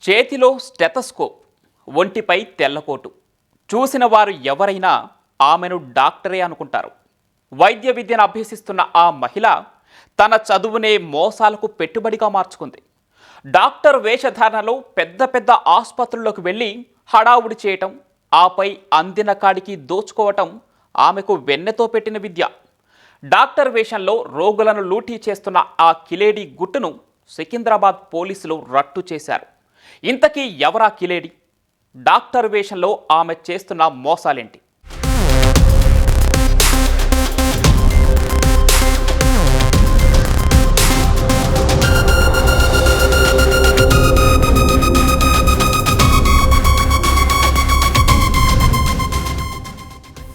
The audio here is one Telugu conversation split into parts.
చేతిలో స్టెతస్కోప్, ఒంటిపై తెల్లకోటు. చూసిన వారు ఎవరైనా ఆమెను డాక్టరే అనుకుంటారు. వైద్య విద్యను అభ్యసిస్తున్న ఆ మహిళ తన చదువునే మోసాలకు పెట్టుబడిగా మార్చుకుంది. డాక్టర్ వేషధారణలో పెద్ద పెద్ద ఆసుపత్రుల్లోకి వెళ్ళి హడావుడి చేయటం, ఆపై అందిన కాడికి దోచుకోవటం ఆమెకు వెన్నెతో పెట్టిన విద్య. డాక్టర్ వేషంలో రోగులను లూటీ చేస్తున్న ఆ కిలేడి గుట్టును సికింద్రాబాద్ పోలీసులు రట్టు చేశారు. ఇంతకీ ఎవరా కిలేడి? డాక్టర్ వేషంలో ఆమె చేస్తున్న మోసాలేంటి?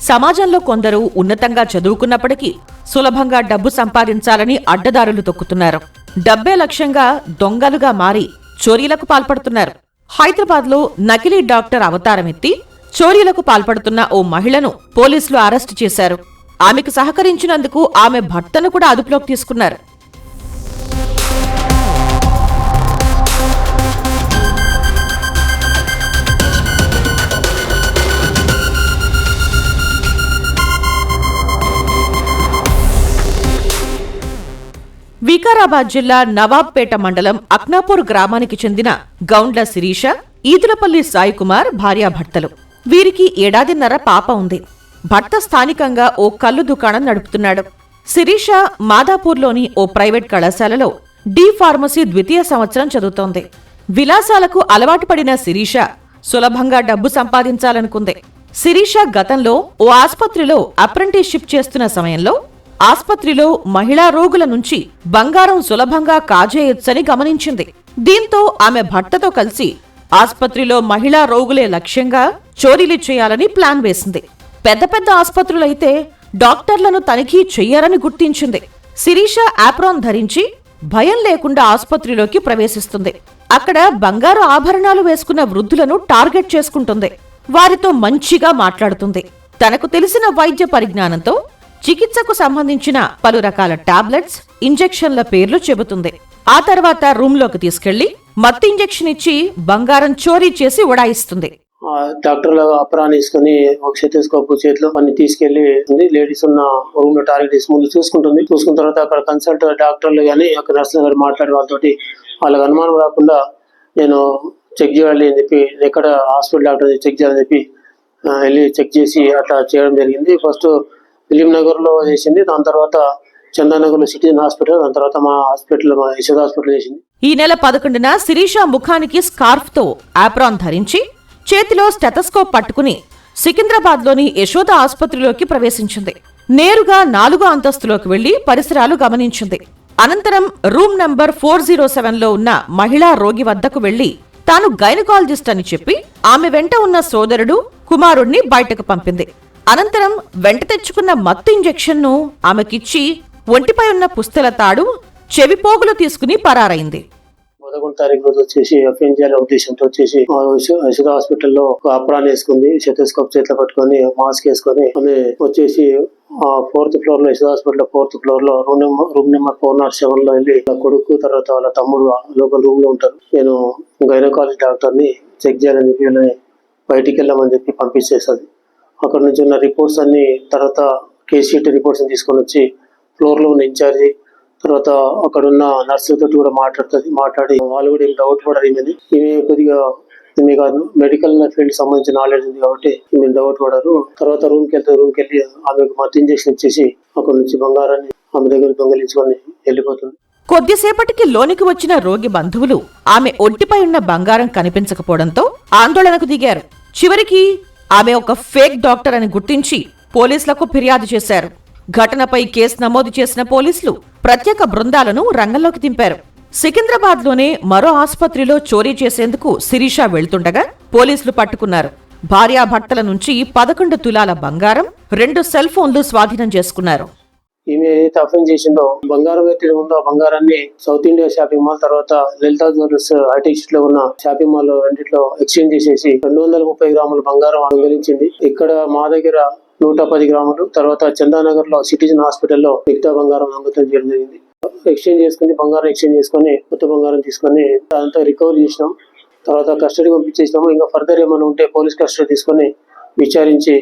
సమాజంలో కొందరు ఉన్నతంగా చదువుకున్నప్పటికీ సులభంగా డబ్బు సంపాదించాలని అడ్డదారులు తొక్కుతున్నారు. డబ్బే లక్ష్యంగా దొంగలుగా మారి చోరీలకు పాల్పడుతున్నారు. హైదరాబాద్లో నకిలీ డాక్టర్ అవతారమెత్తి చోరీలకు పాల్పడుతున్న ఓ మహిళను పోలీసులు అరెస్టు చేశారు. ఆమెకు సహకరించినందుకు ఆమె భర్తను కూడా అదుపులోకి తీసుకున్నారు. వికారాబాద్ జిల్లా నవాబ్పేట మండలం అక్నాపూర్ గ్రామానికి చెందిన గౌండ్ల శిరీష, ఈదులపల్లి సాయి కుమార్ భార్యాభర్తలు. వీరికి ఏడాదిన్నర పాప ఉంది. భర్త స్థానికంగా ఓ కల్లు దుకాణం నడుపుతున్నాడు. శిరీష మాదాపూర్లోని ఓ ప్రైవేట్ కళాశాలలో డి ఫార్మసీ ద్వితీయ సంవత్సరం చదువుతోంది. విలాసాలకు అలవాటు పడిన శిరీష సులభంగా డబ్బు సంపాదించాలనుకుంది. శిరీష గతంలో ఓ ఆస్పత్రిలో అప్రెంటిస్షిప్ చేస్తున్న సమయంలో ఆస్పత్రిలో మహిళా రోగుల నుంచి బంగారం సులభంగా కాజేయొచ్చని గమనించింది. దీంతో ఆమె భర్తతో కలిసి ఆస్పత్రిలో మహిళా రోగులే లక్ష్యంగా చోరీలు చేయాలని ప్లాన్ వేసింది. పెద్ద పెద్ద ఆస్పత్రులైతే డాక్టర్లను తనిఖీ చెయ్యరని గుర్తించింది. శిరీష ఆప్రాన్ ధరించి భయం లేకుండా ఆస్పత్రిలోకి ప్రవేశిస్తుంది. అక్కడ బంగారు ఆభరణాలు వేసుకున్న వృద్ధులను టార్గెట్ చేసుకుంటుంది. వారితో మంచిగా మాట్లాడుతుంది. తనకు తెలిసిన వైద్య పరిజ్ఞానంతో చికిత్సకు సంబంధించిన పలు రకాల టాబ్లెట్స్, ఇంజెక్షన్ల పేర్లు చెబుతుంది. ఆ తర్వాత రూమ్లోకి తీసుకెళ్లి మత్తు ఇంజెక్షన్ ఇచ్చి బంగారం చోరీ చేసి ఉడాయిస్తుంది. డాక్టర్లు అప్రాన్ వేసుకుని ఒక స్టెతస్కోప్ చేతిలో అన్ని తీసుకెళ్లి లేడీస్ ఉన్న రూమ్ లో టార్గెట్ వేసి ముందు చూసుకుంటుంది. చూసుకున్న తర్వాత అక్కడ కన్సల్ట్ డాక్టర్లు గానీ అక్కడ నర్సులు గారు మాట్లాడే వాళ్ళతోటి వాళ్ళకి అనుమానం రాకుండా నేను చెక్ చేయాలి అని చెప్పి, ఎక్కడ హాస్పిటల్ డాక్టర్ చెక్ చేయాలని చెప్పి వెళ్ళి చెక్ చేసి అట్లా చేయడం జరిగింది. ఫస్ట్ ఫిలిం నగర్ లో చేసింది, దాని తర్వాత చందానగర్ లో సిటిజన్ హాస్పిటల్, దాని తర్వాత మా హాస్పిటల్ మా యశోద హాస్పిటల్ చేసింది. ఈ నెల 11న శిరీష ముఖానికి స్కార్ఫ్ తో ఆప్రాన్ ధరించి చేతిలో స్టెతస్కోప్ పట్టుకుని సికింద్రాబాద్ లోని యశోద ఆసుపత్రిలోకి ప్రవేశించింది. నేరుగా 4వ అంతస్తులోకి వెళ్లి పరిసరాలు గమనించింది. అనంతరం రూమ్ నంబర్ 407లో ఉన్న మహిళా రోగి వద్దకు వెళ్లి తాను గైనకాలజిస్ట్ అని చెప్పి ఆమె వెంట ఉన్న సోదరుడు, కుమారుణ్ణి బయటకు పంపింది. అనంతరం వెంట తెచ్చుకున్న మత్తు ఇంజెక్షన్ ను ఆమెకిచ్చి ఒంటిపై ఉన్న పుస్తల తాడు, చెవిపోగులు తీసుకుని పరారైంది. 11వ తారీఖు రోజు వచ్చేసి అఫెన్ చేయాలనే ఉద్దేశంతో వచ్చేసి యశోద హాస్పిటల్లో అప్రాన్ వేసుకుంది, స్టెతస్కోప్ చేతిలో పట్టుకొని మాస్క్ వేసుకొని ఆమె వచ్చేసి 4th ఫ్లోర్ లో యశోద హాస్పిటల్ 4th ఫ్లోర్ లో రూమ్ నెంబర్ 407 లో వెళ్ళి కొడుకు తర్వాత వాళ్ళ తమ్ముడు లోకల్ రూమ్ లో ఉంటారు. నేను గైనకాలజీ డాక్టర్ ని చెక్ చేయాలని చెప్పి బయటికి వెళ్ళామని చెప్పి పంపించేస్తుంది. అక్కడ నుంచి ఉన్న రిపోర్ట్స్ అన్ని తర్వాత కేస్ షీట్ రిపోర్ట్స్ తీసుకొని వచ్చి ఫ్లోర్ లో ఉన్న ఇన్ఛార్జి తర్వాత అక్కడ ఉన్న నర్సులతో కూడా మాట్లాడి వాళ్ళు కూడా ఏం డౌట్ పడరు. ఈమె కొద్దిగా మీకు మెడికల్ ఫీల్డ్ సంబంధించిన నాలెడ్జ్ ఉంది కాబట్టి ఈమె డౌట్ పడరు. తర్వాత రూమ్కి వెళ్ళి ఆమెకు మత్తు ఇంజెక్షన్ ఇచ్చేసి అక్కడ నుంచి బంగారాన్ని ఆమె దగ్గర దొంగలించుకొని వెళ్ళిపోతుంది. కొద్దిసేపటికి లోనికి వచ్చిన రోగి బంధువులు ఆమె ఒంటిపై ఉన్న బంగారం కనిపించకపోవడంతో ఆందోళనకు దిగారు. చివరికి ఆమె ఒక ఫేక్ డాక్టర్ అని గుర్తించి పోలీసులకు ఫిర్యాదు చేశారు. ఘటనపై కేసు నమోదు చేసిన పోలీసులు ప్రత్యేక బృందాలను రంగంలోకి దింపారు. సికింద్రాబాద్ లోనే మరో ఆసుపత్రిలో చోరీ చేసేందుకు శిరీష వెళ్తుండగా పోలీసులు పట్టుకున్నారు. భార్యాభర్తల నుంచి 11 తులాల బంగారం, 2 సెల్ ఫోన్లు స్వాధీనం చేసుకున్నారు. ఈమె ఏదైతే అఫెన్స్ చేసిందో బంగారం అయితే ఉందో ఆ బంగారాన్ని సౌత్ ఇండియా షాపింగ్ మాల్ తర్వాత లలితా జ్యువెలర్స్ హైటెక్ లో ఉన్న షాపింగ్ మాల్ రెండిట్లో ఎక్స్చేంజ్ చేసేసి 230 గ్రాముల బంగారం దొంగిలించింది. ఇక్కడ మా దగ్గర 110 గ్రాములు, తర్వాత చందానగర్ లో సిటిజన్ హాస్పిటల్లో మిగతా బంగారం దొంగతనం చేయడం జరిగింది. బంగారం ఎక్స్చేంజ్ చేసుకుని కొత్త బంగారం తీసుకొని అదంతా రికవర్ చేసినాం. తర్వాత కస్టడీ పంపించేసినాము. ఇంకా ఫర్దర్ ఏమైనా ఉంటే పోలీస్ కస్టడీ తీసుకొని విచారించి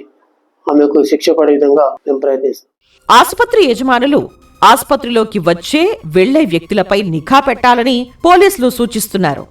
ఆమెకు శిక్ష పడే విధంగా మేము ప్రయత్నిస్తాం. ఆసుపత్రి యజమానులు ఆసుపత్రిలోకి వచ్చే వెళ్లే వ్యక్తులపై నిఘా పెట్టాలని పోలీసులు సూచిస్తున్నారు.